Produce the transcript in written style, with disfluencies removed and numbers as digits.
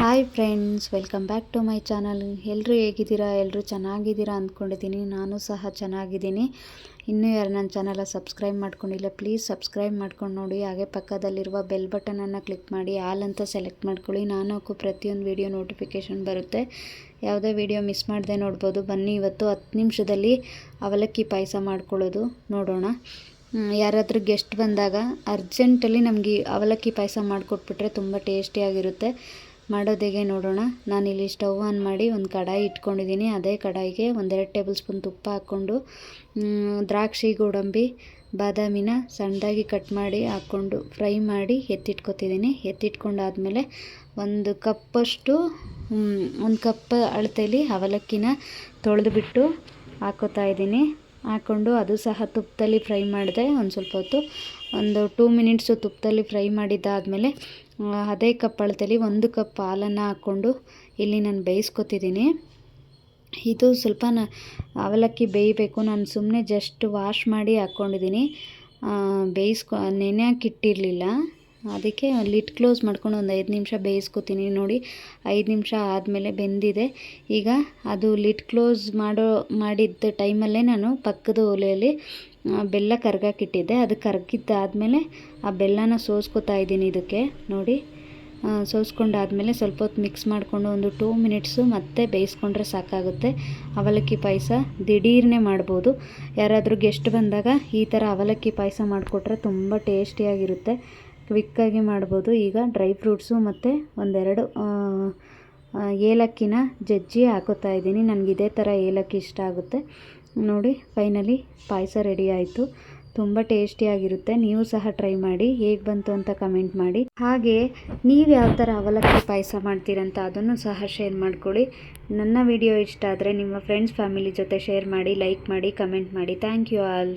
Hi friends, welcome back to my channel. ಎಲ್ಲರೂ ಹೇಗಿದ್ದೀರಾ? ಎಲ್ಲರೂ ಚೆನ್ನಾಗಿದ್ದೀರಾ ಅಂದ್ಕೊಂಡಿದ್ದೀನಿ. ನಾನು ಸಹ ಚೆನ್ನಾಗಿದ್ದೀನಿ. ಇನ್ನೂ ಯಾರು ನನ್ನ ಚಾನಲ ಸಬ್ಸ್ಕ್ರೈಬ್ ಮಾಡ್ಕೊಂಡಿಲ್ಲ, ಪ್ಲೀಸ್ ಸಬ್ಸ್ಕ್ರೈಬ್ ಮಾಡ್ಕೊಂಡು ನೋಡಿ. ಹಾಗೆ ಪಕ್ಕದಲ್ಲಿರುವ ಬೆಲ್ ಬಟನನ್ನು ಕ್ಲಿಕ್ ಮಾಡಿ ಆಲ್ ಅಂತ ಸೆಲೆಕ್ಟ್ ಮಾಡ್ಕೊಳ್ಳಿ. ನಾನು ಹಾಕೋ ಪ್ರತಿಯೊಂದು ವೀಡಿಯೋ ನೋಟಿಫಿಕೇಷನ್ ಬರುತ್ತೆ. ಯಾವುದೇ ವೀಡಿಯೋ ಮಿಸ್ ಮಾಡದೆ ನೋಡ್ಬೋದು. ಬನ್ನಿ, ಇವತ್ತು 10 ನಿಮಿಷದಲ್ಲಿ ಅವಲಕ್ಕಿ ಪಾಯಸ ಮಾಡ್ಕೊಳ್ಳೋದು ನೋಡೋಣ. ಯಾರಾದರೂ ಗೆಸ್ಟ್ ಬಂದಾಗ ಅರ್ಜೆಂಟಲ್ಲಿ ನಮಗೆ ಅವಲಕ್ಕಿ ಪಾಯಸ ಮಾಡಿಕೊಟ್ಬಿಟ್ರೆ ತುಂಬ ಟೇಸ್ಟಿಯಾಗಿರುತ್ತೆ. ಮಾಡೋದು ಹೇಗೆ ನೋಡೋಣ. ನಾನಿಲ್ಲಿ ಸ್ಟವ್ ಆನ್ ಮಾಡಿ ಒಂದು ಕಡಾಯಿ ಇಟ್ಕೊಂಡಿದ್ದೀನಿ. ಅದೇ ಕಡಾಯಿಗೆ 1-2 ಟೇಬಲ್ ಸ್ಪೂನ್ ತುಪ್ಪ ಹಾಕ್ಕೊಂಡು ದ್ರಾಕ್ಷಿ, ಗೋಡಂಬಿ, ಬಾದಾಮಿನ ಸಣ್ಣದಾಗಿ ಕಟ್ ಮಾಡಿ ಹಾಕ್ಕೊಂಡು ಫ್ರೈ ಮಾಡಿ ಎತ್ತಿಟ್ಕೊತಿದ್ದೀನಿ. ಎತ್ತಿಟ್ಕೊಂಡಾದಮೇಲೆ ಒಂದು ಕಪ್ ಅಳತೆಯಲ್ಲಿ ಅವಲಕ್ಕಿನ ತೊಳೆದುಬಿಟ್ಟು ಹಾಕ್ಕೋತಾ ಇದ್ದೀನಿ. ಹಾಕ್ಕೊಂಡು ಅದು ಸಹ ತುಪ್ಪದಲ್ಲಿ ಫ್ರೈ ಮಾಡಿದೆ. ಒಂದು ಸ್ವಲ್ಪ ಹೊತ್ತು, ಒಂದು 2 ಮಿನಿಟ್ಸು ತುಪ್ಪದಲ್ಲಿ ಫ್ರೈ ಮಾಡಿದ್ದಾದಮೇಲೆ ಅದೇ ಕಪ್ ಅಳತೆಯಲ್ಲಿ 1 ಕಪ್ ಹಾಲನ್ನು ಹಾಕ್ಕೊಂಡು ಇಲ್ಲಿ ನಾನು ಬೇಯಿಸ್ಕೊತಿದ್ದೀನಿ. ಇದು ಸ್ವಲ್ಪ ಅವಲಕ್ಕಿ ಬೇಯಬೇಕು. ನಾನು ಸುಮ್ಮನೆ ಜಸ್ಟ್ ವಾಶ್ ಮಾಡಿ ಹಾಕ್ಕೊಂಡಿದ್ದೀನಿ. ನೆನೆ ಹಾಕಿಟ್ಟಿರಲಿಲ್ಲ. ಅದಕ್ಕೆ ಲಿಡ್ ಕ್ಲೋಸ್ ಮಾಡ್ಕೊಂಡು ಒಂದು 5 ನಿಮಿಷ ಬೇಯಿಸ್ಕೊತೀನಿ. ನೋಡಿ, 5 ನಿಮಿಷ ಆದಮೇಲೆ ಬೆಂದಿದೆ. ಈಗ ಅದು ಲಿಡ್ ಕ್ಲೋಸ್ ಮಾಡಿದ್ದ ಟೈಮಲ್ಲೇ ನಾನು ಪಕ್ಕದ ಒಲೆಯಲ್ಲಿ ಬೆಲ್ಲ ಕರ್ಗಾಕಿಟ್ಟಿದ್ದೆ. ಅದು ಕರಗಿದ್ದಾದಮೇಲೆ ಆ ಬೆಲ್ಲನ ಸೋಸ್ಕೊತಾ ಇದ್ದೀನಿ. ಇದಕ್ಕೆ ನೋಡಿ, ಸೋಸ್ಕೊಂಡಾದಮೇಲೆ ಸ್ವಲ್ಪ ಹೊತ್ತು ಮಿಕ್ಸ್ ಮಾಡಿಕೊಂಡು ಒಂದು 2 ಮಿನಿಟ್ಸು ಮತ್ತೆ ಬೇಯಿಸ್ಕೊಂಡ್ರೆ ಸಾಕಾಗುತ್ತೆ. ಅವಲಕ್ಕಿ ಪಾಯಸ ದಿಢೀರ್ನೇ ಮಾಡ್ಬೋದು. ಯಾರಾದರೂ ಗೆಸ್ಟ್ ಬಂದಾಗ ಈ ಥರ ಅವಲಕ್ಕಿ ಪಾಯಸ ಮಾಡಿಕೊಟ್ರೆ ತುಂಬ ಟೇಸ್ಟಿಯಾಗಿರುತ್ತೆ. ಕ್ವಿಕ್ಕಾಗಿ ಮಾಡ್ಬೋದು. ಈಗ ಡ್ರೈ ಫ್ರೂಟ್ಸು ಮತ್ತು 1-2 ಏಲಕ್ಕಿನ ಜಜ್ಜಿ ಹಾಕೋತಾ ಇದ್ದೀನಿ. ನನಗೆ ಇದೇ ಥರ ಏಲಕ್ಕಿ ಇಷ್ಟ ಆಗುತ್ತೆ. ನೋಡಿ, ಫೈನಲಿ ಪಾಯಸ ರೆಡಿ ಆಯಿತು. ತುಂಬ ಟೇಸ್ಟಿಯಾಗಿರುತ್ತೆ. ನೀವು ಸಹ ಟ್ರೈ ಮಾಡಿ, ಹೇಗೆ ಬಂತು ಅಂತ ಕಮೆಂಟ್ ಮಾಡಿ. ಹಾಗೆ ನೀವು ಯಾವ ಥರ ಅವಲಕ್ಕಿ ಪಾಯಸ ಮಾಡ್ತೀರಂತ ಅದನ್ನು ಸಹ ಶೇರ್ ಮಾಡ್ಕೊಳ್ಳಿ. ನನ್ನ ವಿಡಿಯೋ ಇಷ್ಟ ಆದರೆ ನಿಮ್ಮ ಫ್ರೆಂಡ್ಸ್, ಫ್ಯಾಮಿಲಿ ಜೊತೆ ಶೇರ್ ಮಾಡಿ, ಲೈಕ್ ಮಾಡಿ, ಕಮೆಂಟ್ ಮಾಡಿ. Thank you all.